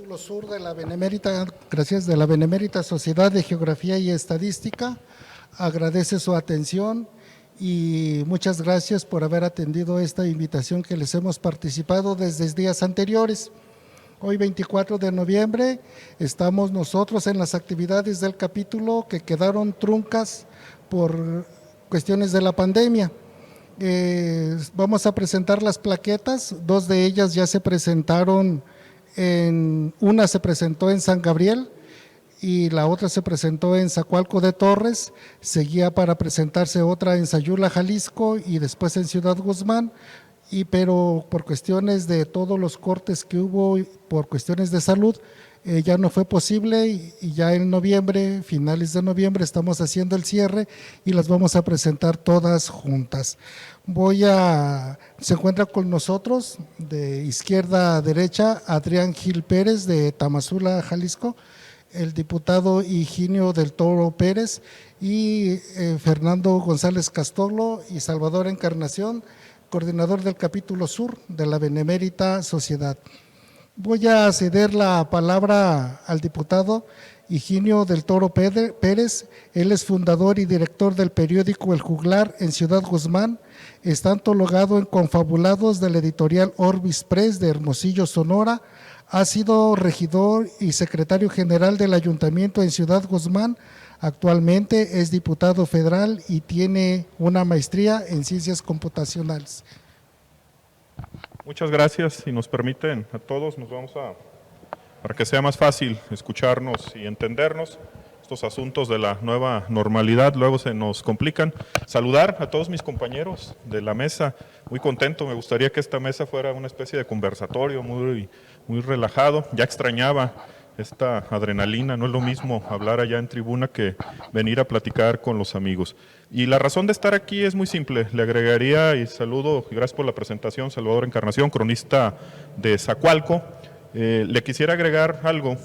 capítulo sur de la Benemérita, gracias, de la Benemérita Sociedad de Geografía y Estadística. Agradece su atención y muchas gracias por haber atendido esta invitación que les hemos participado desde días anteriores. Hoy 24 de noviembre estamos nosotros en las actividades del capítulo que quedaron truncas por cuestiones de la pandemia. Vamos a presentar las plaquetas, dos de ellas ya se presentaron, una se presentó en San Gabriel y la otra se presentó en Zacualco de Torres, seguía para presentarse otra en Sayula, Jalisco y después en Ciudad Guzmán, pero por cuestiones de todos los cortes que hubo, por cuestiones de salud, ya no fue posible y ya en noviembre, finales de noviembre, estamos haciendo el cierre y las vamos a presentar todas juntas. Se encuentra con nosotros de izquierda a derecha Adrián Gil Pérez de Tamazula, Jalisco, el diputado Higinio del Toro Pérez y Fernando González Castolo y Salvador Encarnación, coordinador del capítulo sur de la Benemérita Sociedad. Voy a ceder la palabra al diputado Higinio del Toro Pérez. Él es fundador y director del periódico El Juglar en Ciudad Guzmán. Está antologado en Confabulados de la editorial Orbis Press de Hermosillo, Sonora. Ha sido regidor y secretario general del ayuntamiento en Ciudad Guzmán. Actualmente es diputado federal y tiene una maestría en ciencias computacionales. Muchas gracias. Si nos permiten a todos, para que sea más fácil escucharnos y entendernos, estos asuntos de la nueva normalidad luego se nos complican. Saludar a todos mis compañeros de la mesa, muy contento, me gustaría que esta mesa fuera una especie de conversatorio muy relajado, ya extrañaba esta adrenalina, no es lo mismo hablar allá en tribuna que venir a platicar con los amigos. Y la razón de estar aquí es muy simple, le agregaría y saludo, y gracias por la presentación, Salvador Encarnación, cronista de Zacualco. Le quisiera agregar algo,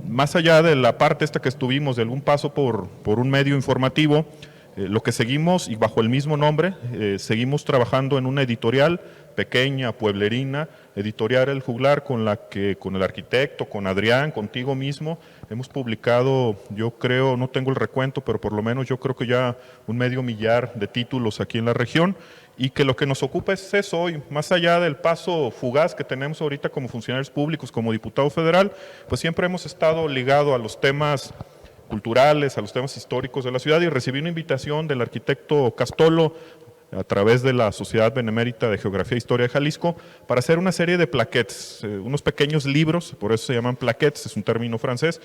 más allá de la parte esta que estuvimos, de algún paso por un medio informativo, lo que seguimos, y bajo el mismo nombre, seguimos trabajando en una editorial pequeña, pueblerina, editorial El Juglar, con la que con el arquitecto, con Adrián, contigo mismo, hemos publicado, yo creo, no tengo el recuento, pero por lo menos yo creo que ya 1 millar de títulos aquí en la región, y que lo que nos ocupa es eso hoy, más allá del paso fugaz que tenemos ahorita como funcionarios públicos, como diputado federal, pues siempre hemos estado ligados a los temas culturales, a los temas históricos de la ciudad, y recibí una invitación del arquitecto Castolo a través de la Sociedad Benemérita de Geografía e Historia de Jalisco para hacer una serie de plaquettes, unos pequeños libros, por eso se llaman plaquettes, es un término francés,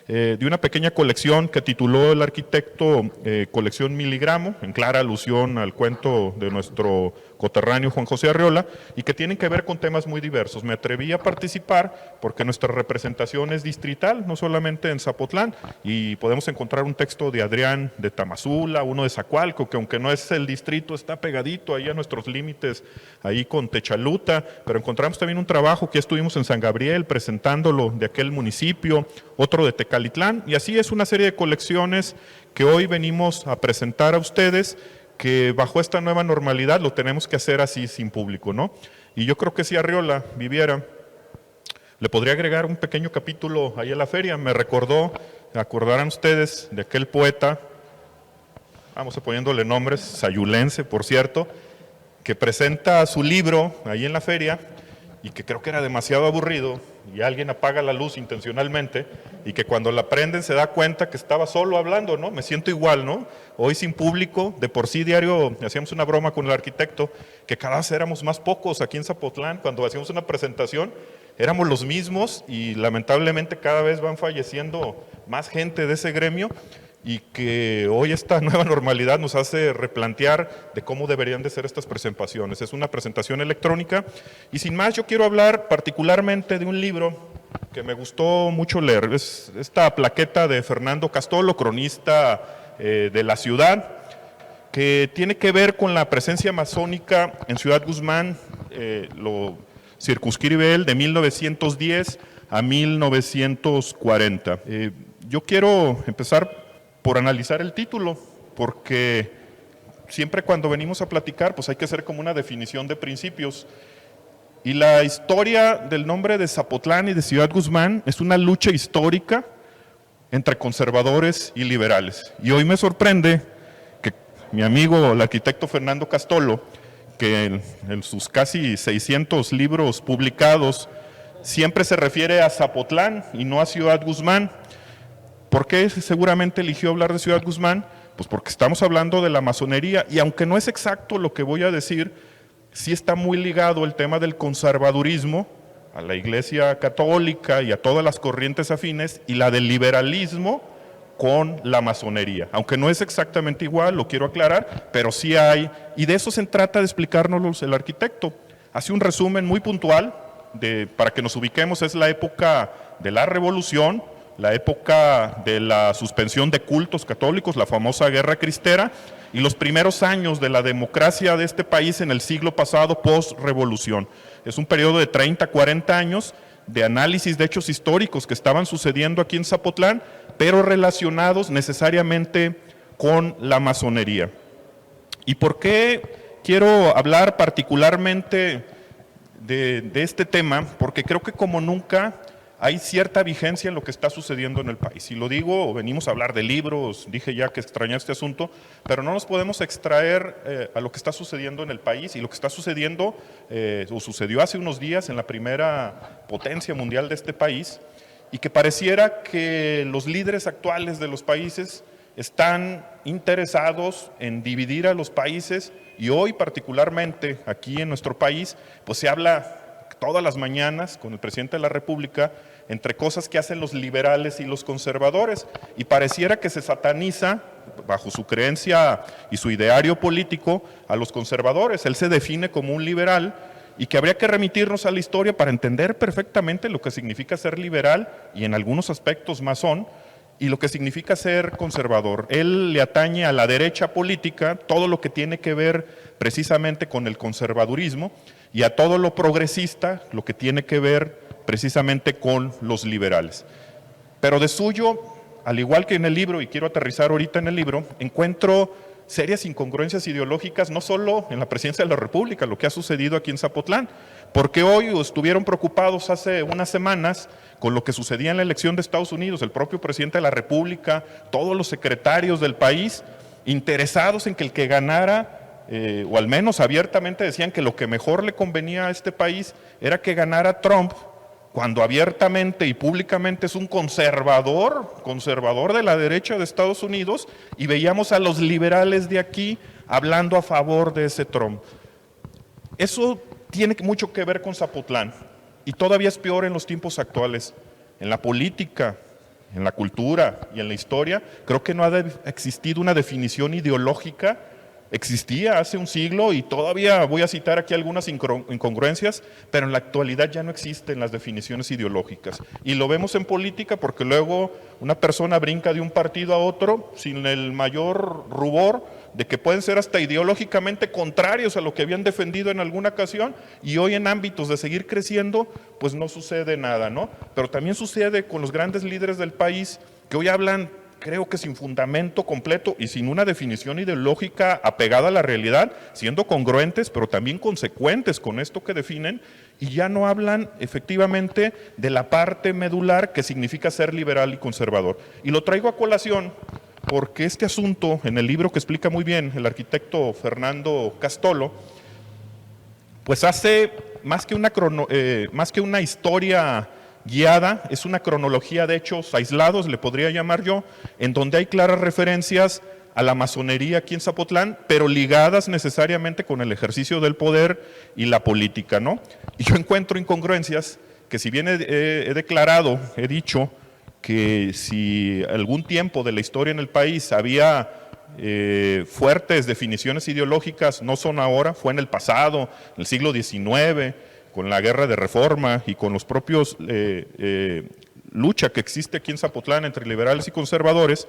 de una pequeña colección que tituló el arquitecto Colección Miligramo, en clara alusión al cuento de nuestro coterráneo Juan José Arriola, y que tienen que ver con temas muy diversos. Me atreví a participar porque nuestra representación es distrital, no solamente en Zapotlán, y podemos encontrar un texto de Adrián de Tamazula, uno de Zacualco, que aunque no es el distrito, está pegadito ahí a nuestros límites, ahí con Techaluta, pero encontramos también un trabajo que estuvimos en San Gabriel presentándolo de aquel municipio, otro de Tecalitlán, y así es una serie de colecciones que hoy venimos a presentar a ustedes, que bajo esta nueva normalidad lo tenemos que hacer así sin público, ¿no? Y yo creo que si Arriola viviera, le podría agregar un pequeño capítulo ahí en la feria. Me acordarán ustedes de aquel poeta, vamos a poniéndole nombres, sayulense, por cierto, que presenta su libro ahí en la feria y que creo que era demasiado aburrido y alguien apaga la luz intencionalmente y que cuando la prenden se da cuenta que estaba solo hablando, ¿no? Me siento igual, ¿no? Hoy sin público, de por sí diario hacíamos una broma con el arquitecto, que cada vez éramos más pocos aquí en Zapotlán, cuando hacíamos una presentación éramos los mismos y lamentablemente cada vez van falleciendo más gente de ese gremio, y que hoy esta nueva normalidad nos hace replantear de cómo deberían de ser estas presentaciones. Es una presentación electrónica y sin más yo quiero hablar particularmente de un libro que me gustó mucho leer. Es esta plaqueta de Fernando Castolo, cronista de la ciudad, que tiene que ver con la presencia masónica en Ciudad Guzmán, lo circunscribe él de 1910 a 1940. Yo quiero empezar por analizar el título, porque siempre cuando venimos a platicar, pues hay que hacer como una definición de principios. Y la historia del nombre de Zapotlán y de Ciudad Guzmán es una lucha histórica entre conservadores y liberales. Y hoy me sorprende que mi amigo, el arquitecto Fernando Castolo, que en sus casi 600 libros publicados siempre se refiere a Zapotlán y no a Ciudad Guzmán. ¿Por qué seguramente eligió hablar de Ciudad Guzmán? Pues porque estamos hablando de la masonería, y aunque no es exacto lo que voy a decir, sí está muy ligado el tema del conservadurismo a la Iglesia Católica y a todas las corrientes afines, y la del liberalismo con la masonería. Aunque no es exactamente igual, lo quiero aclarar, pero sí hay, y de eso se trata de explicárnoslo el arquitecto. Hace un resumen muy puntual, para que nos ubiquemos. Es la época de la Revolución, la época de la suspensión de cultos católicos, la famosa Guerra Cristera, y los primeros años de la democracia de este país en el siglo pasado, post-revolución. Es un periodo de 30, 40 años de análisis de hechos históricos que estaban sucediendo aquí en Zapotlán, pero relacionados necesariamente con la masonería. ¿Y por qué quiero hablar particularmente de este tema? Porque creo que como nunca hay cierta vigencia en lo que está sucediendo en el país. Y lo digo, venimos a hablar de libros, dije ya que extrañé este asunto, pero no nos podemos extraer a lo que está sucediendo en el país, y lo que está sucediendo, o sucedió hace unos días en la primera potencia mundial de este país, y que pareciera que los líderes actuales de los países están interesados en dividir a los países, y hoy particularmente aquí en nuestro país, pues se habla todas las mañanas con el presidente de la República entre cosas que hacen los liberales y los conservadores, y pareciera que se sataniza, bajo su creencia y su ideario político, a los conservadores. Él se define como un liberal, y que habría que remitirnos a la historia para entender perfectamente lo que significa ser liberal, y en algunos aspectos masón, y lo que significa ser conservador. Él le atañe a la derecha política todo lo que tiene que ver precisamente con el conservadurismo, y a todo lo progresista, lo que tiene que ver precisamente con los liberales. Pero de suyo, al igual que en el libro, y quiero aterrizar ahorita en el libro, encuentro serias incongruencias ideológicas, no solo en la presidencia de la República, lo que ha sucedido aquí en Zapotlán, porque hoy estuvieron preocupados hace unas semanas con lo que sucedía en la elección de Estados Unidos, el propio presidente de la República, todos los secretarios del país, interesados en que el que ganara, o al menos abiertamente decían que lo que mejor le convenía a este país era que ganara Trump, cuando abiertamente y públicamente es un conservador de la derecha de Estados Unidos, y veíamos a los liberales de aquí hablando a favor de ese Trump. Eso tiene mucho que ver con Zapotlán, y todavía es peor en los tiempos actuales. En la política, en la cultura y en la historia, creo que no ha existido una definición ideológica. Existía hace un siglo, y todavía voy a citar aquí algunas incongruencias, pero en la actualidad ya no existen las definiciones ideológicas. Y lo vemos en política, porque luego una persona brinca de un partido a otro sin el mayor rubor de que pueden ser hasta ideológicamente contrarios a lo que habían defendido en alguna ocasión, y hoy en ámbitos de seguir creciendo, pues no sucede nada, ¿no? Pero también sucede con los grandes líderes del país, que hoy hablan, creo que sin fundamento completo y sin una definición ideológica apegada a la realidad, siendo congruentes, pero también consecuentes con esto que definen, y ya no hablan efectivamente de la parte medular que significa ser liberal y conservador. Y lo traigo a colación porque este asunto, en el libro que explica muy bien el arquitecto Fernando Castolo, pues hace más que una historia guiada, es una cronología de hechos aislados, le podría llamar yo, en donde hay claras referencias a la masonería aquí en Zapotlán, pero ligadas necesariamente con el ejercicio del poder y la política, ¿no? Y yo encuentro incongruencias que, si bien he dicho que si algún tiempo de la historia en el país había fuertes definiciones ideológicas, no son ahora, fue en el pasado, en el siglo XIX, con la guerra de reforma y con los propios lucha que existe aquí en Zapotlán entre liberales y conservadores.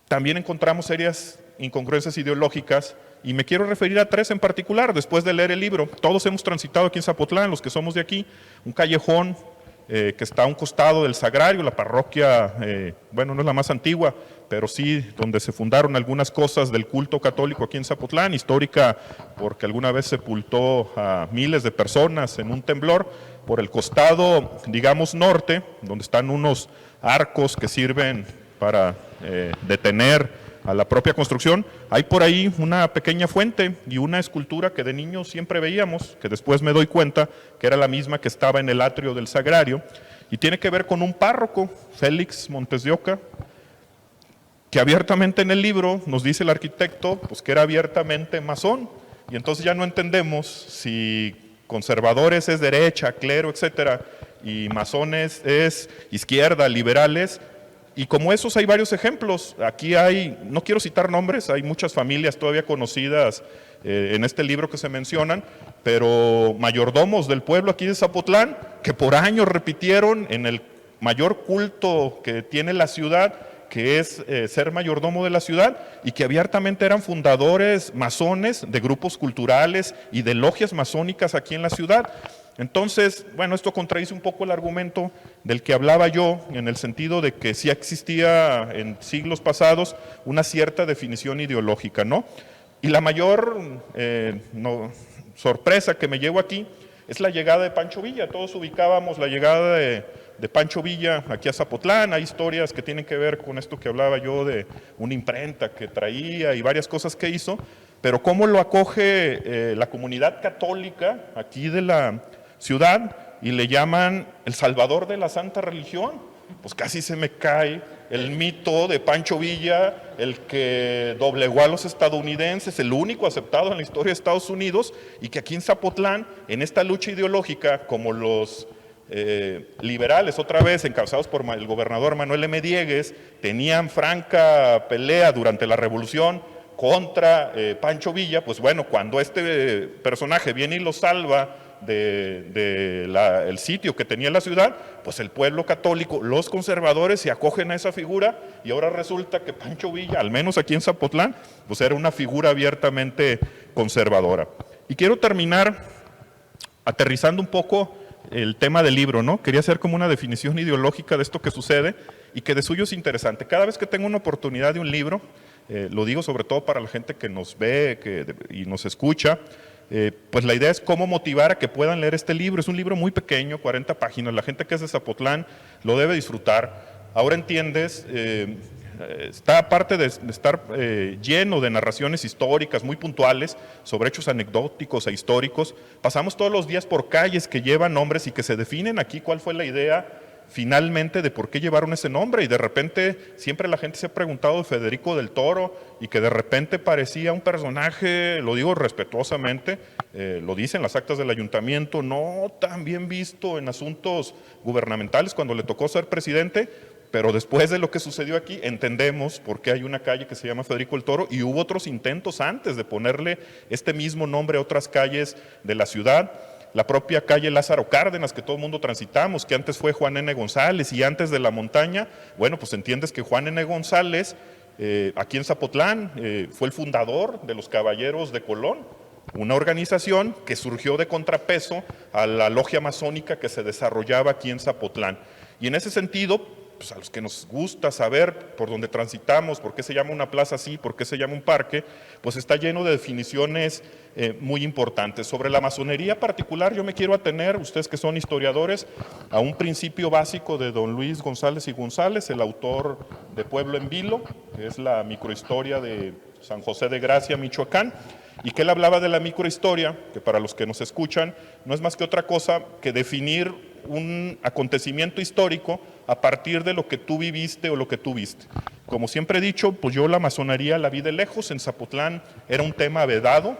También encontramos serias incongruencias ideológicas, y me quiero referir a tres en particular después de leer el libro. Todos hemos transitado aquí en Zapotlán, los que somos de aquí, un callejón que está a un costado del Sagrario, la parroquia, bueno, no es la más antigua, pero sí donde se fundaron algunas cosas del culto católico aquí en Zapotlán, histórica porque alguna vez sepultó a miles de personas en un temblor. Por el costado, digamos, norte, donde están unos arcos que sirven para detener a la propia construcción, hay por ahí una pequeña fuente y una escultura que de niño siempre veíamos, que después me doy cuenta que era la misma que estaba en el atrio del Sagrario, y tiene que ver con un párroco, Félix Montes de Oca, que abiertamente en el libro nos dice el arquitecto pues, que era abiertamente masón, y entonces ya no entendemos si conservadores es derecha, clero, etcétera, y masones es izquierda, liberales. Y como esos hay varios ejemplos. Aquí hay, no quiero citar nombres, hay muchas familias todavía conocidas en este libro que se mencionan, pero mayordomos del pueblo aquí de Zapotlán, que por años repitieron en el mayor culto que tiene la ciudad, que es ser mayordomo de la ciudad, y que abiertamente eran fundadores masones de grupos culturales y de logias masónicas aquí en la ciudad. Entonces, bueno, esto contradice un poco el argumento del que hablaba yo, en el sentido de que sí existía en siglos pasados una cierta definición ideológica, ¿no? Y la mayor sorpresa que me llevo aquí es la llegada de Pancho Villa. Todos ubicábamos la llegada de Pancho Villa aquí a Zapotlán. Hay historias que tienen que ver con esto que hablaba yo de una imprenta que traía y varias cosas que hizo, pero cómo lo acoge la comunidad católica aquí de la ciudad y le llaman el salvador de la santa religión. Pues casi se me cae el mito de Pancho Villa, el que doblegó a los estadounidenses, el único aceptado en la historia de Estados Unidos, y que aquí en Zapotlán, en esta lucha ideológica, como los liberales, otra vez encabezados por el gobernador Manuel M. Diegues, tenían franca pelea durante la revolución contra Pancho Villa. Pues bueno, cuando este personaje viene y lo salva el sitio que tenía la ciudad, pues el pueblo católico, los conservadores se acogen a esa figura, y ahora resulta que Pancho Villa, al menos aquí en Zapotlán, pues era una figura abiertamente conservadora. Y quiero terminar aterrizando un poco el tema del libro, ¿no? Quería hacer como una definición ideológica de esto que sucede y que de suyo es interesante. Cada vez que tengo una oportunidad de un libro, lo digo sobre todo para la gente que nos ve y nos escucha, pues la idea es cómo motivar a que puedan leer este libro. Es un libro muy pequeño, 40 páginas, la gente que es de Zapotlán lo debe disfrutar. Ahora entiendes, está aparte de estar lleno de narraciones históricas muy puntuales sobre hechos anecdóticos e históricos, pasamos todos los días por calles que llevan nombres y que se definen aquí cuál fue la idea finalmente de por qué llevaron ese nombre, y de repente siempre la gente se ha preguntado de Federico del Toro, y que de repente parecía un personaje, lo digo respetuosamente, lo dicen las actas del ayuntamiento, no tan bien visto en asuntos gubernamentales cuando le tocó ser presidente, pero después de lo que sucedió aquí entendemos por qué hay una calle que se llama Federico del Toro, y hubo otros intentos antes de ponerle este mismo nombre a otras calles de la ciudad. La propia calle Lázaro Cárdenas, que todo el mundo transitamos, que antes fue Juan N. González, y antes de La Montaña, bueno, pues entiendes que Juan N. González, aquí en Zapotlán, fue el fundador de los Caballeros de Colón, una organización que surgió de contrapeso a la logia masónica que se desarrollaba aquí en Zapotlán. Y en ese sentido, pues a los que nos gusta saber por dónde transitamos, por qué se llama una plaza así, por qué se llama un parque, pues está lleno de definiciones muy importantes. Sobre la masonería particular, yo me quiero atener, ustedes que son historiadores, a un principio básico de don Luis González y González, el autor de Pueblo en Vilo, que es la microhistoria de San José de Gracia, Michoacán, y que él hablaba de la microhistoria, que para los que nos escuchan no es más que otra cosa que definir un acontecimiento histórico a partir de lo que tú viviste o lo que tú viste. Como siempre he dicho, pues yo la masonería la vi de lejos. En Zapotlán era un tema vedado,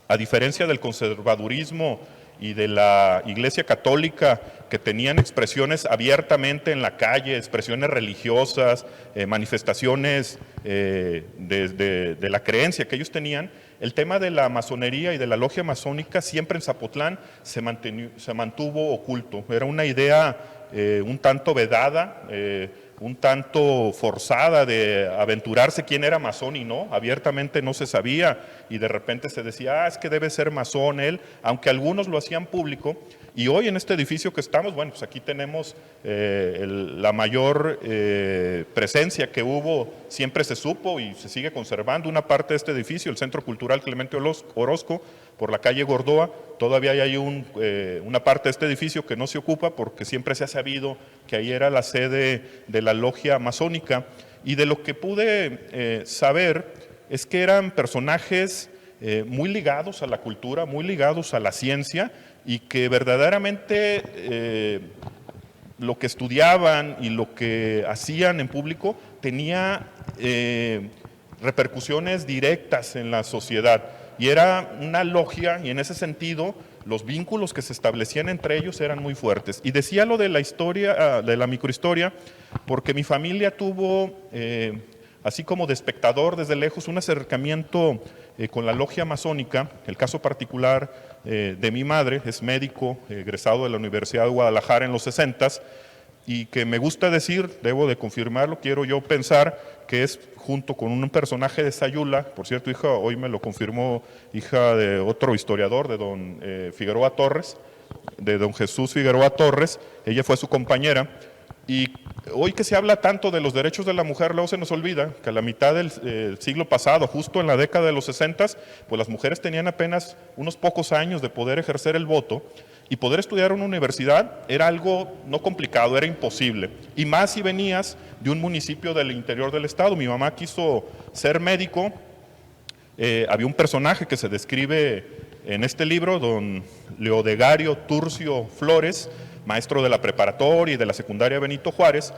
a diferencia del conservadurismo y de la Iglesia Católica, que tenían expresiones abiertamente en la calle, expresiones religiosas, manifestaciones de la creencia que ellos tenían. El tema de la masonería y de la logia masónica siempre en Zapotlán se mantuvo oculto. Era una idea un tanto vedada, un tanto forzada de aventurarse quién era masón y no, abiertamente no se sabía, y de repente se decía, es que debe ser masón él, aunque algunos lo hacían público. Y hoy en este edificio que estamos, bueno, pues aquí tenemos la mayor presencia que hubo, siempre se supo y se sigue conservando una parte de este edificio, el Centro Cultural Clemente Orozco, por la calle Gordoa. Todavía hay una parte de este edificio que no se ocupa porque siempre se ha sabido que ahí era la sede de la logia masónica, y de lo que pude saber es que eran personajes muy ligados a la cultura, muy ligados a la ciencia, y que verdaderamente lo que estudiaban y lo que hacían en público tenía repercusiones directas en la sociedad. Y era una logia, y en ese sentido los vínculos que se establecían entre ellos eran muy fuertes. Y decía lo de la historia, de la microhistoria, porque mi familia tuvo, así como de espectador desde lejos, un acercamiento con la logia masónica. El caso particular de mi madre, es médico, egresado de la Universidad de Guadalajara en los 60s, y que me gusta decir, debo de confirmarlo, quiero yo pensar que es junto con un personaje de Sayula, por cierto, hija, hoy me lo confirmó, hija de otro historiador, de don Figueroa Torres, de don Jesús Figueroa Torres. Ella fue su compañera. Y hoy que se habla tanto de los derechos de la mujer, luego se nos olvida que a la mitad del siglo pasado, justo en la década de los 60s, pues las mujeres tenían apenas unos pocos años de poder ejercer el voto, y poder estudiar en una universidad era algo no complicado, era imposible. Y más si venías de un municipio del interior del estado. Mi mamá quiso ser médico. Había un personaje que se describe en este libro, don Leodegario Turcio Flores, maestro de la preparatoria y de la secundaria Benito Juárez,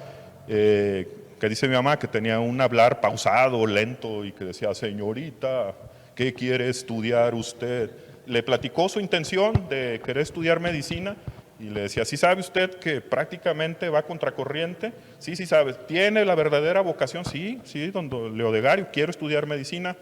que dice mi mamá que tenía un hablar pausado, lento, y que decía: señorita, ¿qué quiere estudiar usted? Le platicó su intención de querer estudiar medicina, y le decía: ¿sí sabe usted que prácticamente va contracorriente? Sí, sí sabe. ¿Tiene la verdadera vocación? Sí, don Leodegario, quiero estudiar medicina.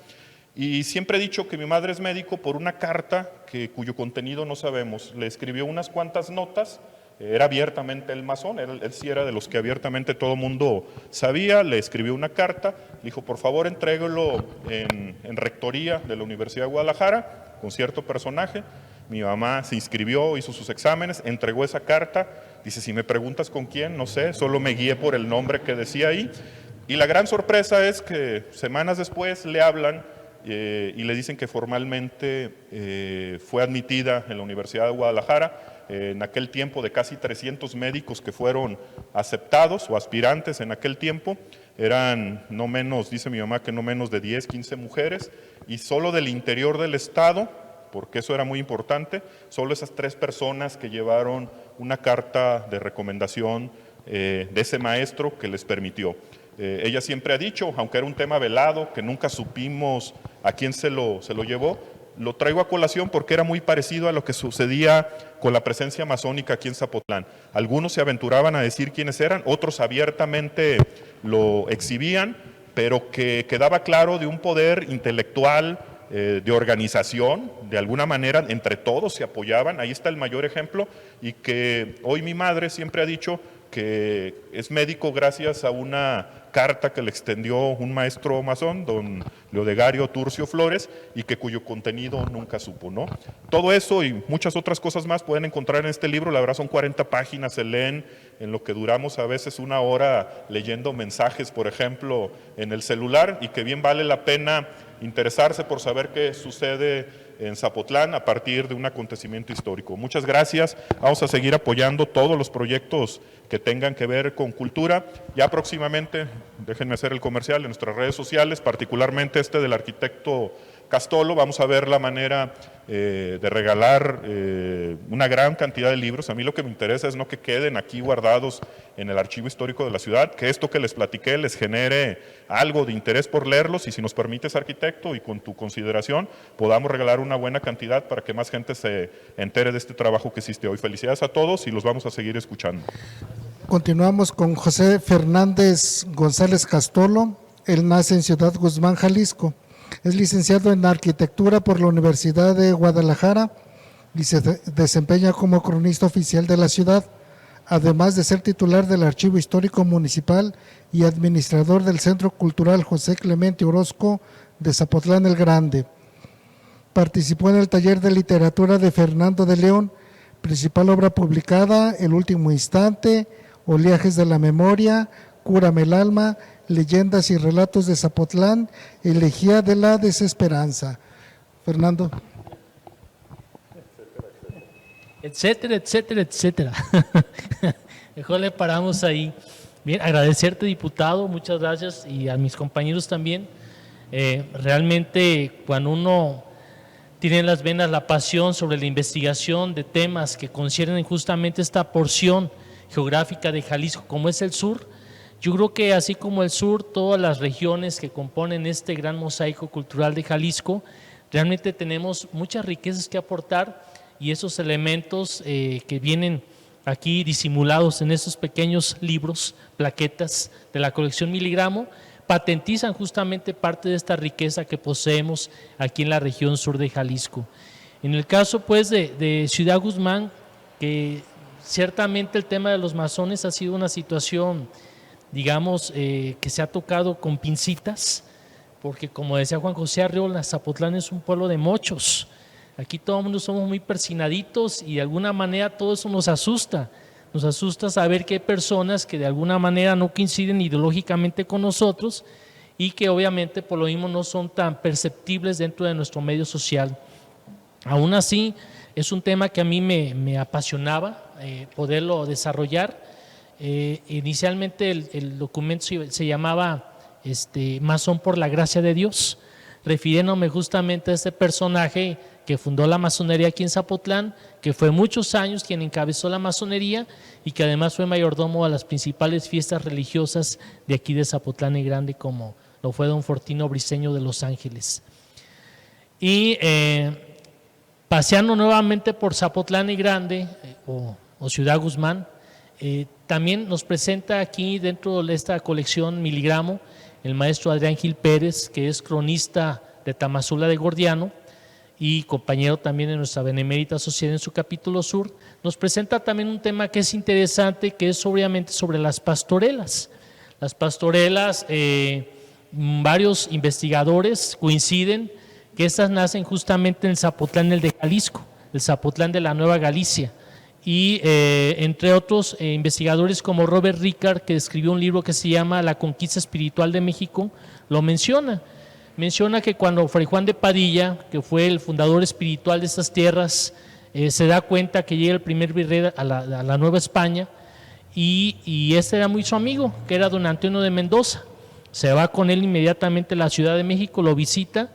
Y siempre he dicho que mi madre es médico por una carta cuyo contenido no sabemos. Le escribió unas cuantas notas. Era abiertamente el masón, él sí era de los que abiertamente todo mundo sabía. Le escribió una carta, le dijo: por favor entréguelo en rectoría de la Universidad de Guadalajara, con cierto personaje. Mi mamá se inscribió, hizo sus exámenes, entregó esa carta. Dice: si me preguntas con quién, no sé, solo me guié por el nombre que decía ahí. Y la gran sorpresa es que semanas después le hablan y le dicen que formalmente fue admitida en la Universidad de Guadalajara. En aquel tiempo, de casi 300 médicos que fueron aceptados o aspirantes en aquel tiempo, eran no menos, dice mi mamá, que no menos de 10, 15 mujeres, y solo del interior del estado, porque eso era muy importante, solo esas 3 personas que llevaron una carta de recomendación de ese maestro que les permitió. Ella siempre ha dicho, aunque era un tema velado, que nunca supimos a quién se lo llevó. Lo traigo a colación porque era muy parecido a lo que sucedía con la presencia masónica aquí en Zapotlán. Algunos se aventuraban a decir quiénes eran, otros abiertamente lo exhibían, pero que quedaba claro de un poder intelectual, de organización, de alguna manera entre todos se apoyaban. Ahí está el mayor ejemplo, y que hoy mi madre siempre ha dicho que es médico gracias a una carta que le extendió un maestro masón, don Leodegario Turcio Flores, y que cuyo contenido nunca supo, ¿no? Todo eso y muchas otras cosas más pueden encontrar en este libro. La verdad son 40 páginas, se leen en lo que duramos a veces una hora leyendo mensajes, por ejemplo, en el celular, y que bien vale la pena interesarse por saber qué sucede en Zapotlán a partir de un acontecimiento histórico. Muchas gracias. Vamos a seguir apoyando todos los proyectos que tengan que ver con cultura. Ya próximamente, déjenme hacer el comercial, en nuestras redes sociales, particularmente este del arquitecto Castolo, vamos a ver la manera de regalar una gran cantidad de libros. A mí lo que me interesa es no que queden aquí guardados en el archivo histórico de la ciudad, que esto que les platiqué les genere algo de interés por leerlos, y si nos permites, arquitecto, y con tu consideración, podamos regalar una buena cantidad para que más gente se entere de este trabajo que existe hoy. Felicidades a todos y los vamos a seguir escuchando. Continuamos con José Fernández González Castolo. Él nace en Ciudad Guzmán, Jalisco. Es licenciado en Arquitectura por la Universidad de Guadalajara y se desempeña como cronista oficial de la ciudad, además de ser titular del Archivo Histórico Municipal y administrador del Centro Cultural José Clemente Orozco de Zapotlán el Grande. Participó en el taller de literatura de Fernando de León, Principal obra publicada, El último instante, Oleajes de la memoria, Cúrame el alma, Leyendas y relatos de Zapotlán, Elegía de la desesperanza. Fernando. Etcétera, etcétera, etcétera. Mejor le paramos ahí. Bien, agradecerte, diputado, muchas gracias, y a mis compañeros también. Realmente cuando uno tiene en las venas la pasión sobre la investigación de temas que conciernen justamente esta porción geográfica de Jalisco, como es el sur, yo creo que así como el sur, todas las regiones que componen este gran mosaico cultural de Jalisco, realmente tenemos muchas riquezas que aportar, y esos elementos que vienen aquí disimulados en estos pequeños libros, plaquetas de la colección Miligramo, patentizan justamente parte de esta riqueza que poseemos aquí en la región sur de Jalisco. En el caso pues de Ciudad Guzmán, que ciertamente el tema de los masones ha sido una situación, digamos, que se ha tocado con pincitas, porque como decía Juan José Arriola, Zapotlán es un pueblo de mochos. Aquí todo el mundo somos muy persinaditos y de alguna manera todo eso nos asusta. Nos asusta saber que hay personas que de alguna manera no coinciden ideológicamente con nosotros y que obviamente por lo mismo no son tan perceptibles dentro de nuestro medio social. Aún así, es un tema que a mí me apasionaba poderlo desarrollar. Inicialmente el documento se llamaba Masón por la gracia de Dios, refiriéndome justamente a este personaje que fundó la masonería aquí en Zapotlán, que fue muchos años quien encabezó la masonería y que además fue mayordomo a las principales fiestas religiosas de aquí de Zapotlán y Grande, como lo fue don Fortino Briceño de Los Ángeles. Y paseando nuevamente por Zapotlán y Grande o Ciudad Guzmán, también nos presenta aquí dentro de esta colección Miligramo el maestro Adrián Gil Pérez, que es cronista de Tamazula de Gordiano y compañero también de nuestra Benemérita Sociedad en su capítulo sur. Nos presenta también un tema que es interesante, que es obviamente sobre las pastorelas. Las pastorelas, varios investigadores coinciden que estas nacen justamente en el Zapotlán el de Jalisco, el Zapotlán de la Nueva Galicia, y entre otros investigadores como Robert Ricard, que escribió un libro que se llama La conquista espiritual de México, lo menciona que cuando Fray Juan de Padilla, que fue el fundador espiritual de estas tierras, se da cuenta que llega el primer virrey a la Nueva España, y este era muy su amigo, que era don Antonio de Mendoza. Se va con él inmediatamente a la Ciudad de México, lo visita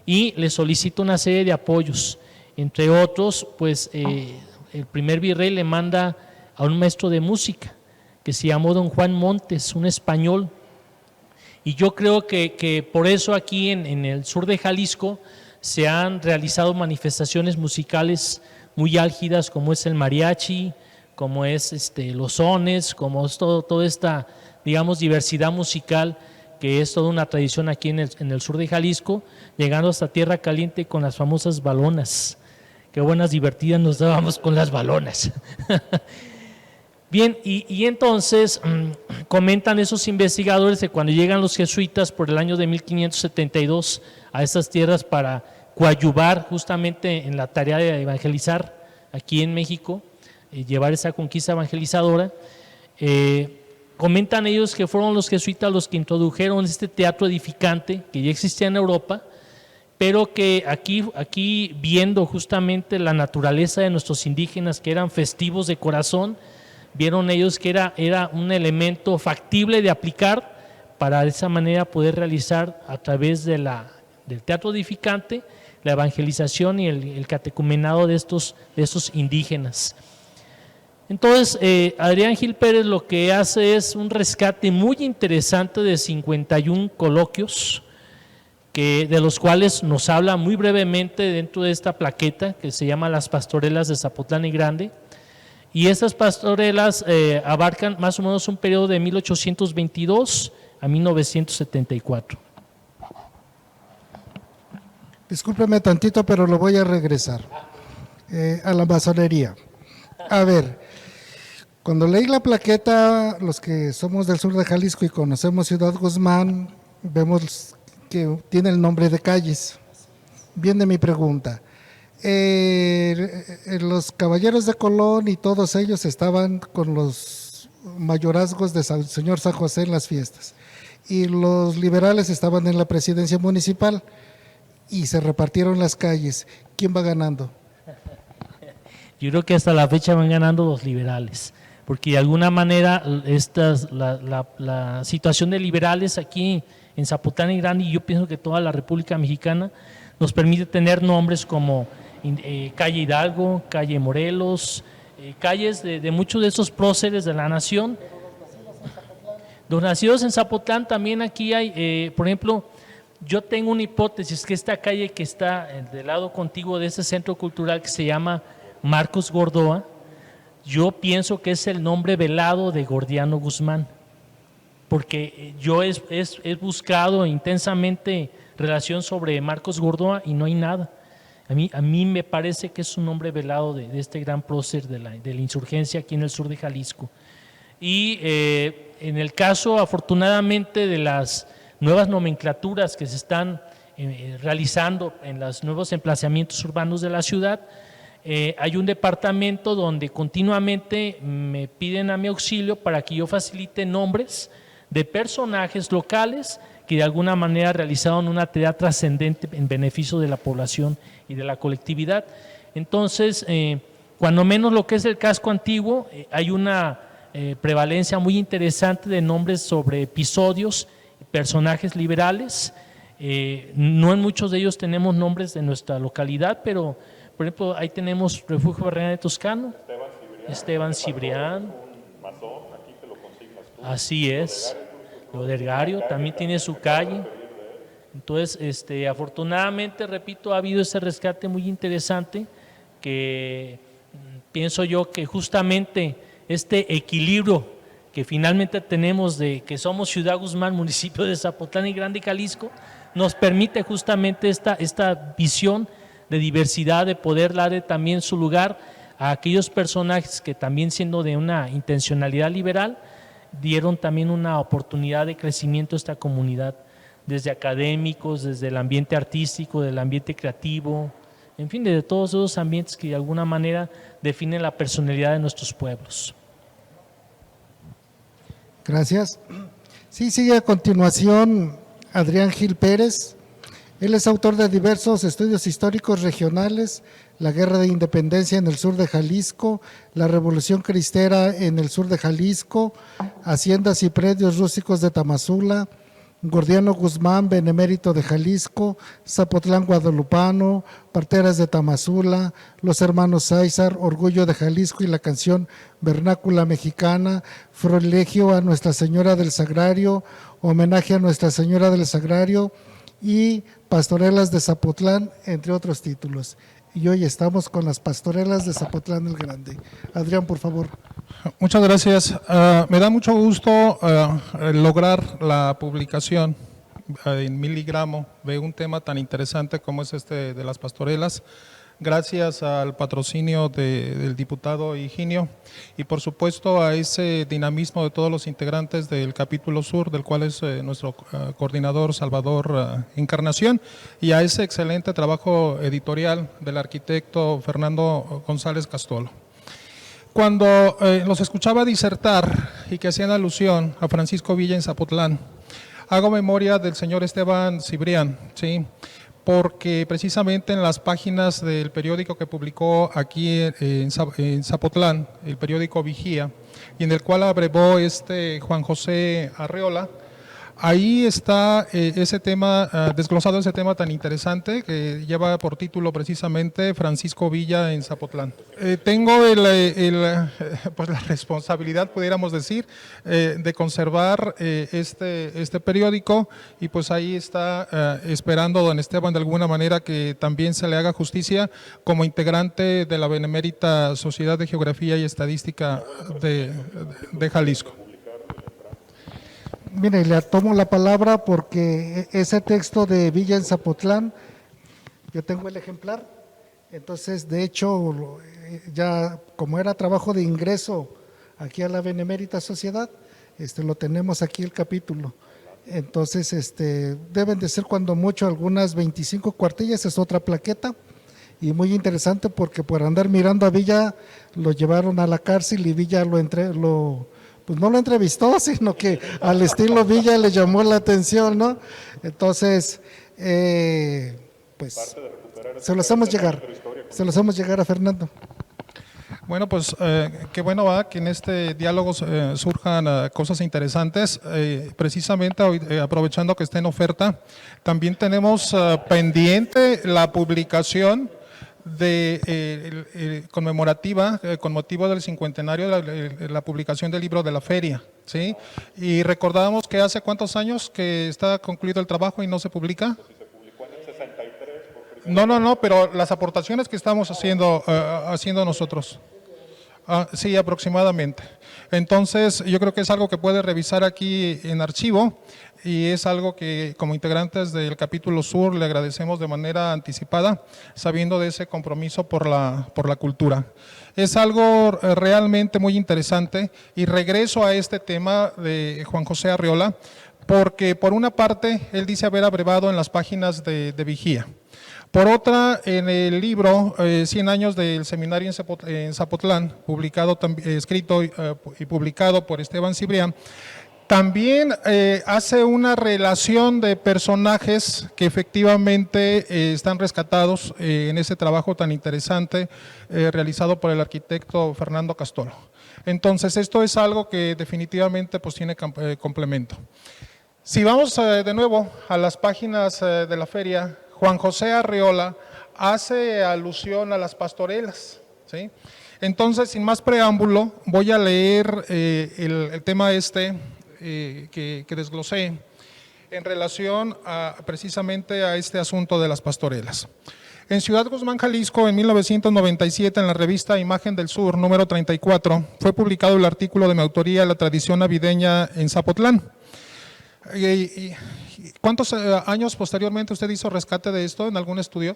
y le solicita una serie de apoyos. Entre otros, pues el primer virrey le manda a un maestro de música que se llamó don Juan Montes, un español. Y yo creo que por eso aquí en el sur de Jalisco se han realizado manifestaciones musicales muy álgidas, como es el mariachi, como es los sones, como es toda esta, digamos, diversidad musical, que es toda una tradición aquí en el sur de Jalisco, llegando hasta Tierra Caliente con las famosas balonas. Qué buenas divertidas nos dábamos con las balonas. Bien, y entonces comentan esos investigadores que cuando llegan los jesuitas por el año de 1572 a estas tierras para coadyuvar justamente en la tarea de evangelizar aquí en México, llevar esa conquista evangelizadora, comentan ellos que fueron los jesuitas los que introdujeron este teatro edificante que ya existía en Europa, pero que aquí viendo justamente la naturaleza de nuestros indígenas, que eran festivos de corazón, vieron ellos que era un elemento factible de aplicar para de esa manera poder realizar a través del teatro edificante la evangelización y el catecumenado de estos indígenas. Entonces, Adrián Gil Pérez lo que hace es un rescate muy interesante de 51 coloquios, de los cuales nos habla muy brevemente dentro de esta plaqueta que se llama Las Pastorelas de Zapotlán y Grande. Y estas pastorelas abarcan más o menos un periodo de 1822 a 1974. Discúlpeme tantito, pero lo voy a regresar a la masonería. A ver, cuando leí la plaqueta, los que somos del sur de Jalisco y conocemos Ciudad Guzmán, vemos que tiene el nombre de calles. Viene mi pregunta. Los caballeros de Colón y todos ellos estaban con los mayorazgos de señor San José en las fiestas. Y los liberales estaban en la presidencia municipal y se repartieron las calles. ¿Quién va ganando? Yo creo que hasta la fecha van ganando los liberales, porque de alguna manera la situación de liberales aquí en Zapotlán y Grande, y yo pienso que toda la República Mexicana, nos permite tener nombres como calle Hidalgo, calle Morelos, calles de muchos de esos próceres de la nación. Los nacidos en Zapotlán también aquí hay, por ejemplo, yo tengo una hipótesis que esta calle que está del lado contiguo de ese centro cultural que se llama Marcos Gordoa, yo pienso que es el nombre velado de Gordiano Guzmán, porque yo he buscado intensamente relación sobre Marcos Gordoa y no hay nada. A mí me parece que es un nombre velado de este gran prócer de la insurgencia aquí en el sur de Jalisco. Y en el caso, afortunadamente, de las nuevas nomenclaturas que se están realizando en los nuevos emplazamientos urbanos de la ciudad, hay un departamento donde continuamente me piden a mi auxilio para que yo facilite nombres de personajes locales que de alguna manera realizaron una tarea trascendente en beneficio de la población y de la colectividad. Entonces, cuando menos lo que es el casco antiguo, hay una prevalencia muy interesante de nombres sobre episodios, personajes liberales. No en muchos de ellos tenemos nombres de nuestra localidad, pero por ejemplo ahí tenemos Refugio Barrera de Toscano, Esteban Cibrián, así es, Lodergario también tiene su calle. Entonces, afortunadamente, repito, ha habido ese rescate muy interesante que pienso yo que justamente este equilibrio que finalmente tenemos de que somos Ciudad Guzmán, municipio de Zapotlán y Grande, Jalisco, nos permite justamente esta visión de diversidad, de poder darle también su lugar a aquellos personajes que también siendo de una intencionalidad liberal, dieron también una oportunidad de crecimiento a esta comunidad, desde académicos, desde el ambiente artístico, del ambiente creativo, en fin, de todos esos ambientes que de alguna manera definen la personalidad de nuestros pueblos. Gracias. Sí, sigue a continuación Adrián Gil Pérez. Él es autor de diversos estudios históricos regionales, la Guerra de Independencia en el sur de Jalisco, la Revolución Cristera en el sur de Jalisco, Haciendas y Predios Rústicos de Tamazula, Gordiano Guzmán, Benemérito de Jalisco, Zapotlán Guadalupano, Parteras de Tamazula, Los Hermanos Sáizar, Orgullo de Jalisco y la canción vernácula mexicana, Floregio a Nuestra Señora del Sagrario, Homenaje a Nuestra Señora del Sagrario y Pastorelas de Zapotlán, entre otros títulos. Y hoy estamos con las Pastorelas de Zapotlán el Grande. Adrián, por favor. Muchas gracias. Me da mucho gusto lograr la publicación en miligramo de un tema tan interesante como es este de las pastorelas, gracias al patrocinio del diputado Higinio y por supuesto a ese dinamismo de todos los integrantes del capítulo sur, del cual es nuestro coordinador Salvador Encarnación, y a ese excelente trabajo editorial del arquitecto Fernando González Castolo. Cuando los escuchaba disertar y que hacían alusión a Francisco Villa en Zapotlán, hago memoria del señor Esteban Cibrián, ¿sí?, porque precisamente en las páginas del periódico que publicó aquí en Zapotlán, el periódico Vigía, y en el cual abrevó Juan José Arreola, ahí está ese tema, desglosado ese tema tan interesante que lleva por título precisamente Francisco Villa en Zapotlán. Tengo pues la responsabilidad, pudiéramos decir, de conservar este periódico y pues ahí está esperando don Esteban de alguna manera que también se le haga justicia como integrante de la Benemérita Sociedad de Geografía y Estadística de Jalisco. Mire, le tomo la palabra porque ese texto de Villa en Zapotlán, yo tengo el ejemplar, entonces de hecho ya como era trabajo de ingreso aquí a la Benemérita Sociedad, lo tenemos aquí el capítulo, entonces deben de ser cuando mucho algunas 25 cuartillas, es otra plaqueta y muy interesante porque por andar mirando a Villa lo llevaron a la cárcel y Villa pues no lo entrevistó, sino que al estilo Villa le llamó la atención, ¿no? Entonces, pues se lo hacemos llegar a Fernando. Bueno, pues qué bueno va que en este diálogo surjan cosas interesantes. Precisamente hoy, aprovechando que está en oferta, también tenemos pendiente la publicación de conmemorativa con motivo del cincuentenario de la publicación del libro de la feria, ¿sí? Y recordábamos que hace ¿cuántos años que está concluido el trabajo y no se publica? No, pero las aportaciones que estamos haciendo nosotros. Sí, aproximadamente. Entonces, yo creo que es algo que puede revisar aquí en archivo y es algo que como integrantes del capítulo sur le agradecemos de manera anticipada, sabiendo de ese compromiso por la cultura. Es algo realmente muy interesante y regreso a este tema de Juan José Arriola, porque por una parte, él dice haber abrevado en las páginas de Vigía. Por otra, en el libro 100 años del seminario en Zapotlán, escrito y publicado por Esteban Cibrián, también hace una relación de personajes que efectivamente están rescatados en ese trabajo tan interesante realizado por el arquitecto Fernando Castolo. Entonces, esto es algo que definitivamente pues, tiene complemento. Si vamos de nuevo a las páginas de la feria, Juan José Arriola hace alusión a las pastorelas, ¿sí? Entonces, sin más preámbulo, voy a leer el tema que desglosé en relación precisamente a este asunto de las pastorelas. En Ciudad Guzmán, Jalisco, en 1997, en la revista Imagen del Sur, número 34, fue publicado el artículo de mi autoría, La tradición navideña en Zapotlán. ¿Cuántos años posteriormente usted hizo rescate de esto en algún estudio?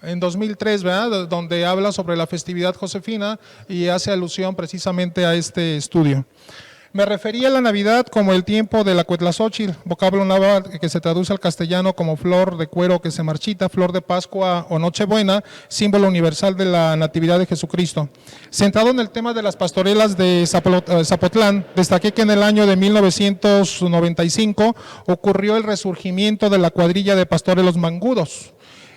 Fue en 2003, ¿verdad? Donde habla sobre la festividad josefina y hace alusión precisamente a este estudio. Me refería a la Navidad como el tiempo de la Cuetlazóchitl, vocablo náhuatl que se traduce al castellano como flor de cuero que se marchita, flor de Pascua o Nochebuena, símbolo universal de la Natividad de Jesucristo. Centrado en el tema de las pastorelas de Zapotlán, destaqué que en el año de 1995 ocurrió el resurgimiento de la cuadrilla de pastores los mangudos.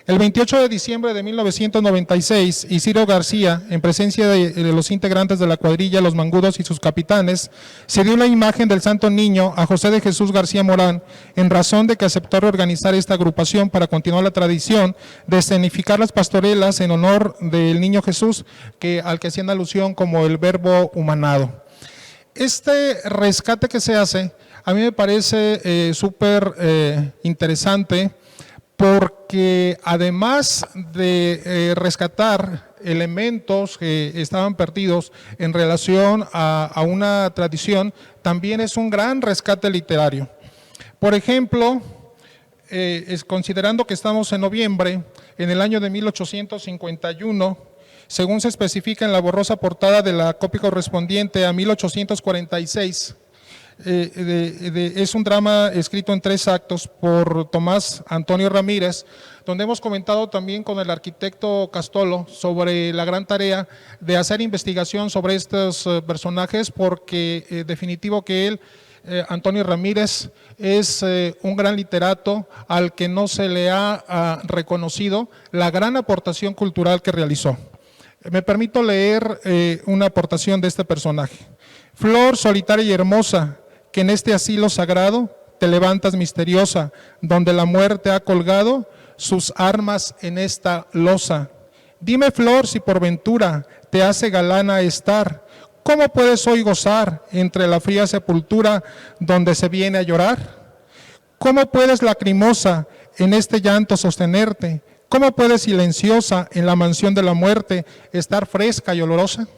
El 28 de diciembre de 1996, Isidro García, en presencia de los integrantes de la cuadrilla Los Mangudos y sus capitanes, se dio la imagen del Santo Niño a José de Jesús García Morán, en razón de que aceptó reorganizar esta agrupación para continuar la tradición de escenificar las pastorelas en honor del Niño Jesús, al que hacían alusión como el Verbo humanado. Este rescate que se hace, a mí me parece súper interesante, porque además de rescatar elementos que estaban perdidos en relación a una tradición, también es un gran rescate literario. Por ejemplo, considerando que estamos en noviembre, en el año de 1851, según se especifica en la borrosa portada de la copia correspondiente a 1846, es un drama escrito en 3 actos por Tomás Antonio Ramírez, donde hemos comentado también con el arquitecto Castolo sobre la gran tarea de hacer investigación sobre estos personajes, porque definitivo que él, Antonio Ramírez, es un gran literato al que no se le ha reconocido la gran aportación cultural que realizó. Me permito leer una aportación de este personaje. Flor solitaria y hermosa, que en este asilo sagrado te levantas misteriosa, donde la muerte ha colgado sus armas en esta losa. Dime, flor, si por ventura te hace galana estar, ¿cómo puedes hoy gozar entre la fría sepultura donde se viene a llorar? ¿Cómo puedes, lacrimosa, en este llanto sostenerte? ¿Cómo puedes, silenciosa, en la mansión de la muerte, estar fresca y olorosa?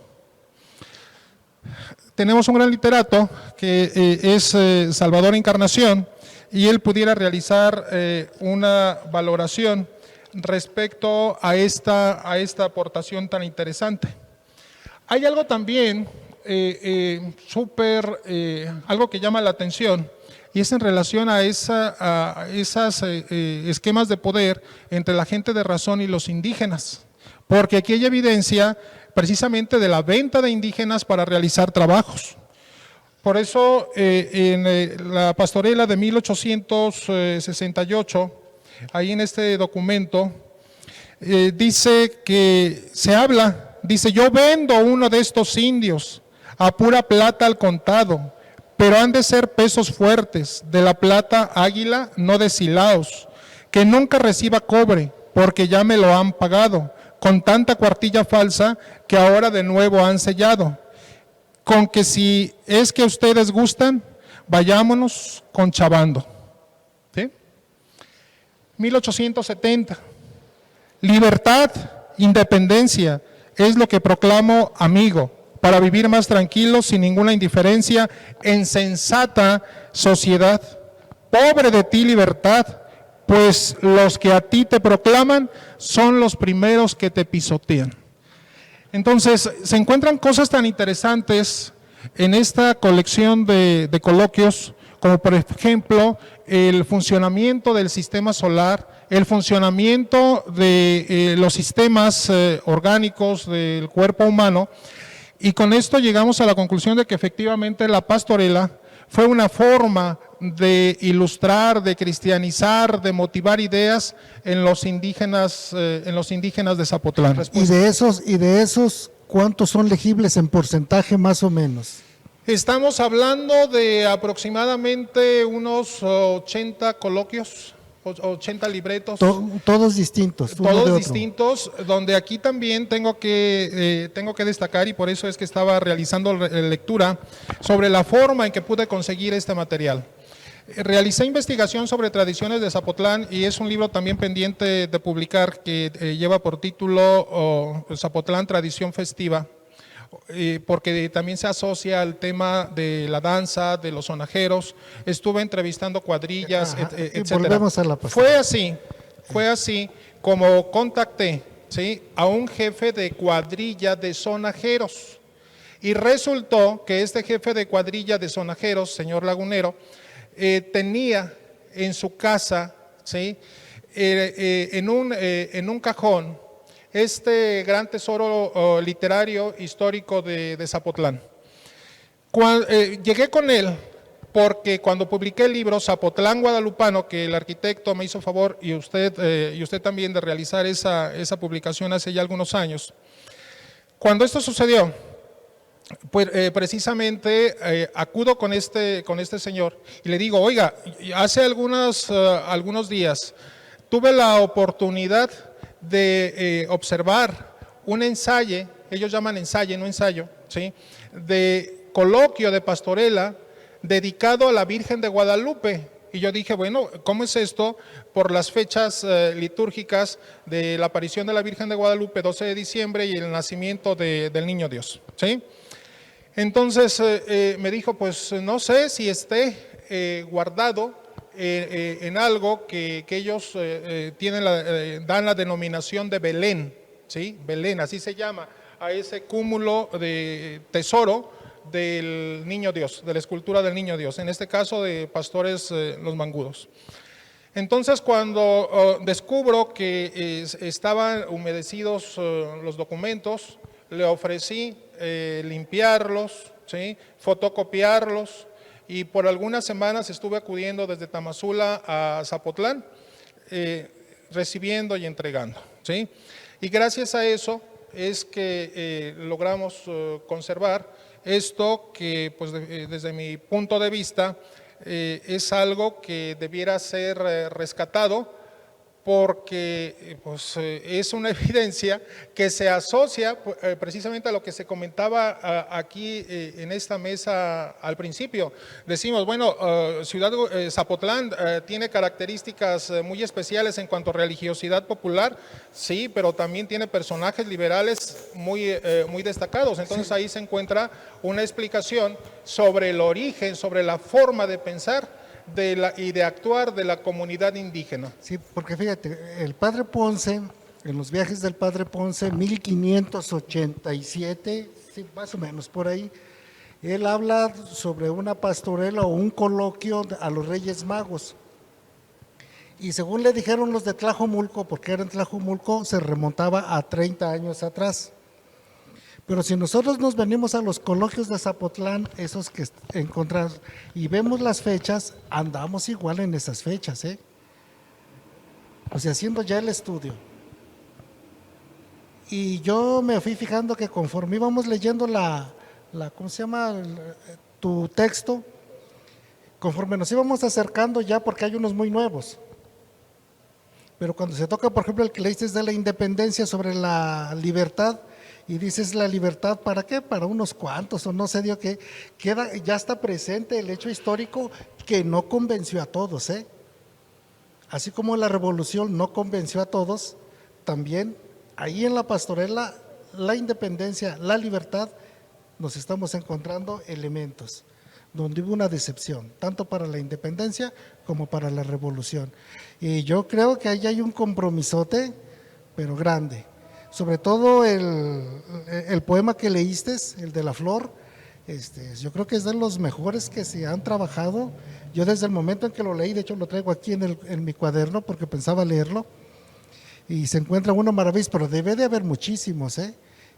Tenemos un gran literato que es Salvador Encarnación, y él pudiera realizar una valoración respecto a esta aportación tan interesante. Hay algo también algo que llama la atención, y es en relación a esas esquemas de poder entre la gente de razón y los indígenas, porque aquí hay evidencia precisamente de la venta de indígenas para realizar trabajos. Por eso, en la pastorela de 1868, ahí en este documento, dice que se habla, dice, yo vendo uno de estos indios a pura plata al contado, pero han de ser pesos fuertes, de la plata águila, no de silaos, que nunca reciba cobre, porque ya me lo han pagado, con tanta cuartilla falsa que ahora de nuevo han sellado. Con que si es que ustedes gustan, vayámonos conchavando. ¿Sí? 1870. Libertad, independencia, es lo que proclamo, amigo, para vivir más tranquilos, sin ninguna indiferencia, en sensata sociedad. Pobre de ti, libertad, pues los que a ti te proclaman son los primeros que te pisotean. Entonces, se encuentran cosas tan interesantes en esta colección de coloquios, como por ejemplo, el funcionamiento del sistema solar, el funcionamiento de los sistemas orgánicos del cuerpo humano, y con esto llegamos a la conclusión de que efectivamente la pastorela fue una forma de ilustrar, de cristianizar, de motivar ideas en los indígenas de Zapotlán. Y de esos, ¿cuántos son legibles en porcentaje más o menos? Estamos hablando de aproximadamente unos 80 coloquios, 80 libretos. Todos distintos. Todos distintos, donde aquí también tengo que destacar, y por eso es que estaba realizando lectura, sobre la forma en que pude conseguir este material. Realicé investigación sobre tradiciones de Zapotlán y es un libro también pendiente de publicar que lleva por título Zapotlán, Tradición Festiva, porque también se asocia al tema de la danza, de los sonajeros. Estuve entrevistando cuadrillas, etc. Volvemos a la pastorela. Fue así como contacté, ¿sí?, a un jefe de cuadrilla de sonajeros. Y resultó que este jefe de cuadrilla de sonajeros, señor Lagunero, tenía en su casa, ¿sí?, en un cajón, este gran tesoro literario histórico de Zapotlán. Llegué con él porque cuando publiqué el libro Zapotlán Guadalupano, que el arquitecto me hizo favor y usted también de realizar esa publicación hace ya algunos años, cuando esto sucedió, pues precisamente acudo con este señor y le digo, oiga, hace algunos días tuve la oportunidad de observar un ensayo, ellos llaman ensayo, no ensayo, ¿sí?, de coloquio de pastorela dedicado a la Virgen de Guadalupe. Y yo dije, bueno, ¿cómo es esto? Por las fechas litúrgicas de la aparición de la Virgen de Guadalupe, 12 de diciembre, y el nacimiento del Niño Dios, ¿sí? Entonces me dijo, pues no sé si esté guardado en algo que ellos dan la denominación de Belén, ¿sí? Belén, así se llama, a ese cúmulo de tesoro del Niño Dios, de la escultura del Niño Dios, en este caso de Pastores Los Mangudos. Entonces, cuando descubro que estaban humedecidos los documentos, le ofrecí limpiarlos, ¿sí?, fotocopiarlos, y por algunas semanas estuve acudiendo desde Tamazula a Zapotlán, recibiendo y entregando, ¿sí? Y gracias a eso es que logramos conservar esto que, pues, desde mi punto de vista, es algo que debiera ser rescatado, porque pues, es una evidencia que se asocia precisamente a lo que se comentaba aquí en esta mesa al principio. Decimos, bueno, Zapotlán tiene características muy especiales en cuanto a religiosidad popular, sí, pero también tiene personajes liberales muy destacados. Entonces ahí se encuentra una explicación sobre el origen, sobre la forma de pensar y de actuar de la comunidad indígena. Sí, porque fíjate, el padre Ponce, en los viajes del padre Ponce, 1587, sí, más o menos por ahí, Él habla sobre una pastorela o un coloquio a los Reyes Magos. Y según le dijeron los de Tlajomulco, porque era en Tlajomulco, se remontaba a 30 años atrás. Pero si nosotros nos venimos a los coloquios de Zapotlán, esos que encontramos, y vemos las fechas, andamos igual en esas fechas, ¿eh? O sea, haciendo ya el estudio. Y yo me fui fijando que conforme íbamos leyendo ¿cómo se llama? Tu texto, conforme nos íbamos acercando ya, porque hay unos muy nuevos. Pero cuando se toca, por ejemplo, el que leíste de la independencia sobre la libertad, y dices la libertad, ¿para qué? Para unos cuantos, o no sé, dio que ya está presente el hecho histórico que no convenció a todos, ¿eh? Así como la revolución no convenció a todos, también ahí en la pastorela, la independencia, la libertad, nos estamos encontrando elementos donde hubo una decepción, tanto para la independencia como para la revolución. Y yo creo que ahí hay un compromisote, pero grande. Sobre todo el poema que leíste, el de la flor, yo creo que es de los mejores que se han trabajado. Yo desde el momento en que lo leí, de hecho lo traigo aquí en mi cuaderno porque pensaba leerlo, y se encuentra uno maravilloso, pero debe de haber muchísimos, ¿eh?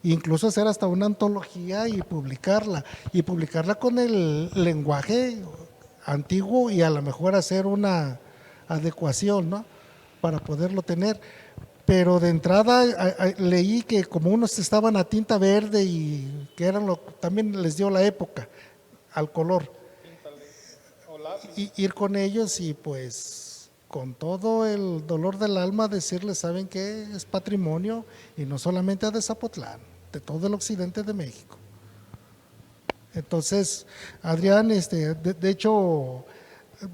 Incluso hacer hasta una antología y publicarla con el lenguaje antiguo y a lo mejor hacer una adecuación, ¿no? Para poderlo tener. Pero de entrada leí que como unos estaban a tinta verde y que también les dio la época al color. Y ir con ellos y pues con todo el dolor del alma decirles, ¿saben qué? Es patrimonio y no solamente de Zapotlán, de todo el occidente de México. Entonces, Adrián, de hecho,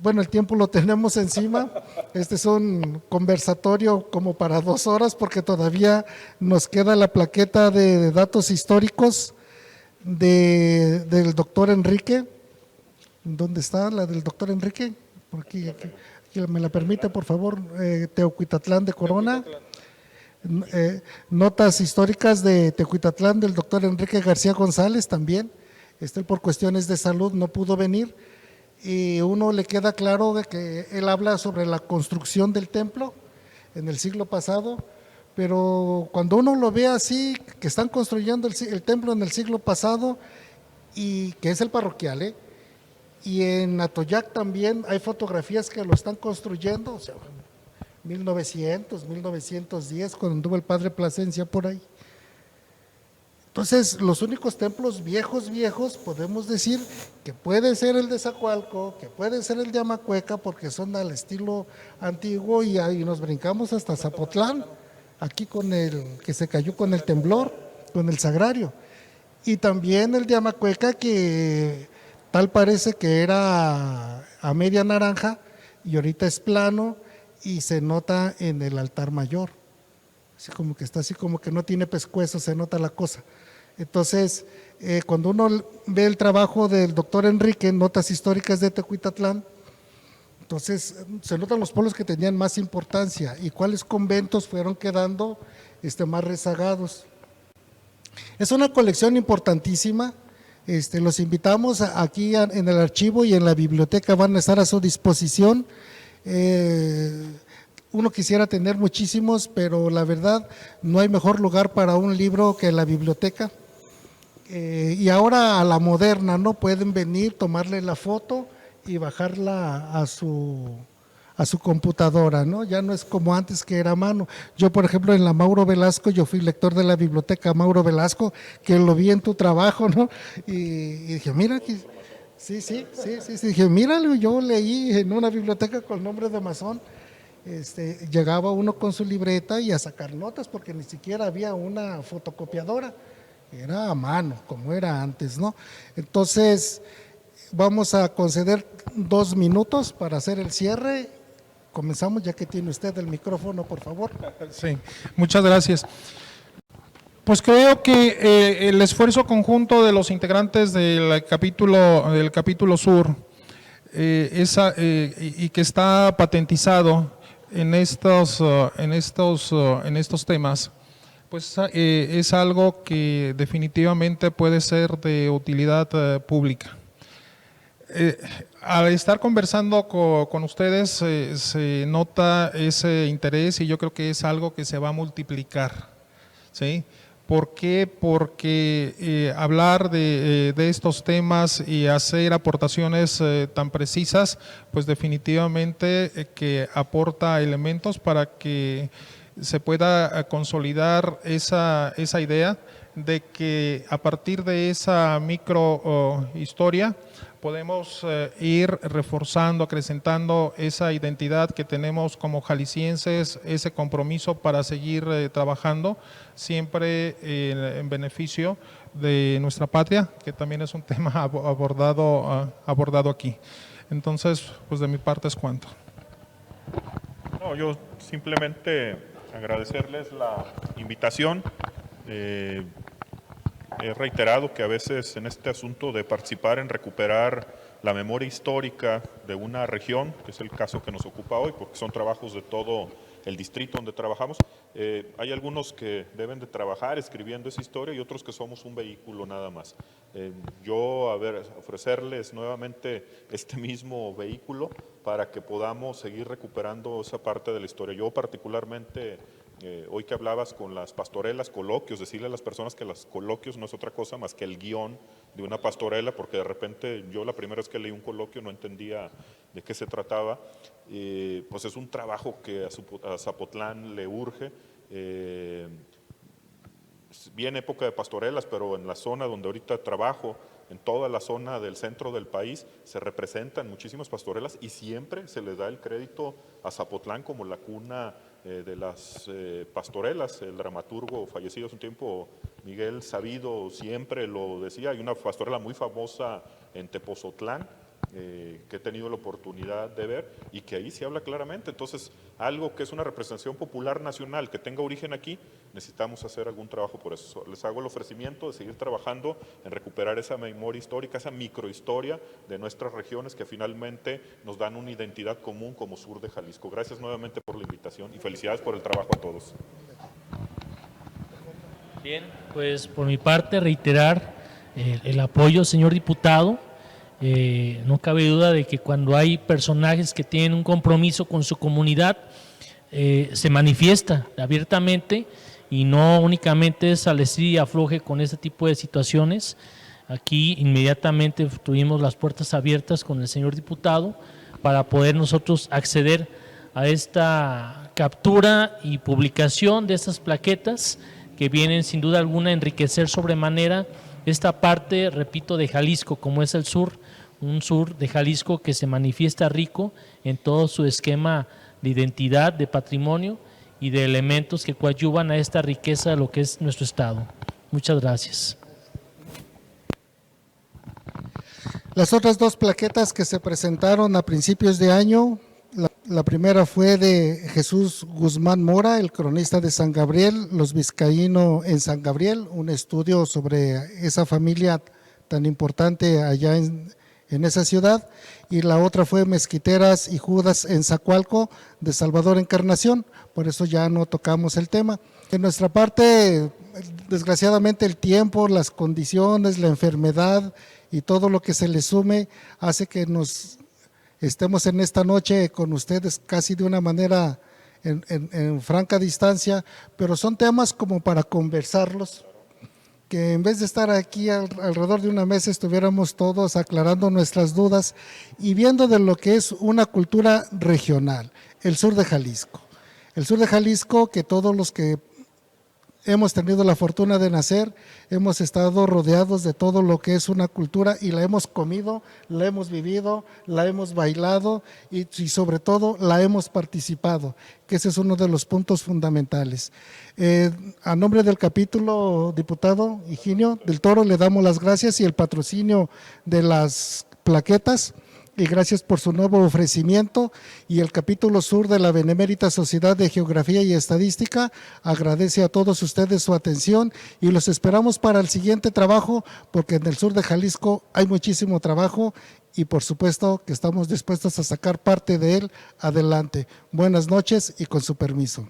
bueno, el tiempo lo tenemos encima. Este es un conversatorio como para 2 horas porque todavía nos queda la plaqueta de datos históricos del doctor Enrique. ¿Dónde está la del doctor Enrique? Por aquí me la permite, por favor. Teocuitatlán de Corona. Notas históricas de Teocuitatlán del doctor Enrique García González también. Por cuestiones de salud no pudo venir. Y uno le queda claro de que él habla sobre la construcción del templo en el siglo pasado, pero cuando uno lo ve así, que están construyendo el templo en el siglo pasado, y que es el parroquial, y en Atoyac también hay fotografías que lo están construyendo, o sea, 1900, 1910, cuando anduvo el padre Plasencia por ahí. Entonces, los únicos templos viejos, podemos decir que puede ser el de Zacualco, que puede ser el de Amacueca, porque son al estilo antiguo, y ahí nos brincamos hasta Zapotlán, aquí con el que se cayó con el temblor, con el sagrario. Y también el de Amacueca, que tal parece que era a media naranja, y ahorita es plano, y se nota en el altar mayor. Así como que está así como que no tiene pescuezo, se nota la cosa. Entonces, cuando uno ve el trabajo del doctor Enrique, Notas históricas de Teocuitatlán, entonces se notan los pueblos que tenían más importancia y cuáles conventos fueron quedando más rezagados. Es una colección importantísima. Los invitamos aquí en el archivo y en la biblioteca, van a estar a su disposición. Uno quisiera tener muchísimos, pero la verdad no hay mejor lugar para un libro que la biblioteca. Y ahora a la moderna, ¿no? Pueden venir, tomarle la foto y bajarla a su computadora, ¿no? Ya no es como antes que era a mano. Yo, por ejemplo, en la Mauro Velasco, yo fui lector de la biblioteca Mauro Velasco, que lo vi en tu trabajo, ¿no? Y dije, mira, aquí, sí, dije, míralo, yo leí en una biblioteca con nombre de masón. Llegaba uno con su libreta y a sacar notas porque ni siquiera había una fotocopiadora, era a mano como era antes, ¿no? Entonces vamos a conceder 2 minutos para hacer el cierre. Comenzamos, ya que tiene usted el micrófono, por favor. Sí, muchas gracias. Pues creo que el esfuerzo conjunto de los integrantes del capítulo sur y que está patentizado en estos temas, Pues es algo que definitivamente puede ser de utilidad pública. Al estar conversando con ustedes se nota ese interés y yo creo que es algo que se va a multiplicar, ¿sí? ¿Por qué? Porque hablar de estos temas y hacer aportaciones tan precisas, pues definitivamente que aporta elementos para que se pueda consolidar esa idea de que a partir de esa micro historia podemos ir reforzando, acrecentando esa identidad que tenemos como jaliscienses, ese compromiso para seguir trabajando siempre en beneficio de nuestra patria, que también es un tema abordado aquí. Entonces, pues de mi parte es cuanto. No, yo simplemente agradecerles la invitación. He reiterado que a veces en este asunto de participar en recuperar la memoria histórica de una región, que es el caso que nos ocupa hoy, porque son trabajos de todo el distrito donde trabajamos, hay algunos que deben de trabajar escribiendo esa historia y otros que somos un vehículo nada más. Yo ofrecerles nuevamente este mismo vehículo para que podamos seguir recuperando esa parte de la historia. Yo particularmente, hoy que hablabas con las pastorelas, coloquios, decirle a las personas que los coloquios no es otra cosa más que el guión de una pastorela, porque de repente yo la primera vez que leí un coloquio no entendía de qué se trataba. Pues es un trabajo que a Zapotlán le urge. Viene época de pastorelas, pero en la zona donde ahorita trabajo, en toda la zona del centro del país, se representan muchísimas pastorelas y siempre se le da el crédito a Zapotlán como la cuna de las pastorelas. El dramaturgo fallecido hace un tiempo, Miguel Sabido, siempre lo decía. Hay una pastorela muy famosa en Tepozotlán, que he tenido la oportunidad de ver y que ahí se habla claramente. Entonces, algo que es una representación popular nacional que tenga origen aquí, necesitamos hacer algún trabajo por eso. Les hago el ofrecimiento de seguir trabajando en recuperar esa memoria histórica, esa microhistoria de nuestras regiones que finalmente nos dan una identidad común como sur de Jalisco. Gracias nuevamente por la invitación y felicidades por el trabajo a todos. Bien, pues por mi parte reiterar el apoyo, señor diputado. No cabe duda de que cuando hay personajes que tienen un compromiso con su comunidad, se manifiesta abiertamente y no únicamente es al estilo y afloje con este tipo de situaciones. Aquí inmediatamente tuvimos las puertas abiertas con el señor diputado para poder nosotros acceder a esta captura y publicación de estas plaquetas que vienen sin duda alguna a enriquecer sobremanera esta parte, repito, de Jalisco, como es el sur, un sur de Jalisco que se manifiesta rico en todo su esquema de identidad, de patrimonio y de elementos que coadyuvan a esta riqueza de lo que es nuestro estado. Muchas gracias. Las otras dos plaquetas que se presentaron a principios de año, la primera fue de Jesús Guzmán Mora, el cronista de San Gabriel, los vizcaínos en San Gabriel, un estudio sobre esa familia tan importante allá en esa ciudad, y la otra fue Mezquiteras y Judas en Zacualco, de Salvador Encarnación, por eso ya no tocamos el tema. De nuestra parte, desgraciadamente el tiempo, las condiciones, la enfermedad y todo lo que se le sume hace que nos estemos en esta noche con ustedes casi de una manera en franca distancia, pero son temas como para conversarlos, que en vez de estar aquí alrededor de una mesa estuviéramos todos aclarando nuestras dudas y viendo de lo que es una cultura regional, el sur de Jalisco. El sur de Jalisco, que todos los que hemos tenido la fortuna de nacer, hemos estado rodeados de todo lo que es una cultura y la hemos comido, la hemos vivido, la hemos bailado y sobre todo la hemos participado, que ese es uno de los puntos fundamentales. A nombre del capítulo, diputado Higinio del Toro, le damos las gracias y el patrocinio de las plaquetas, y gracias por su nuevo ofrecimiento, y el capítulo sur de la Benemérita Sociedad de Geografía y Estadística agradece a todos ustedes su atención y los esperamos para el siguiente trabajo, porque en el sur de Jalisco hay muchísimo trabajo y por supuesto que estamos dispuestos a sacar parte de él adelante. Buenas noches y con su permiso.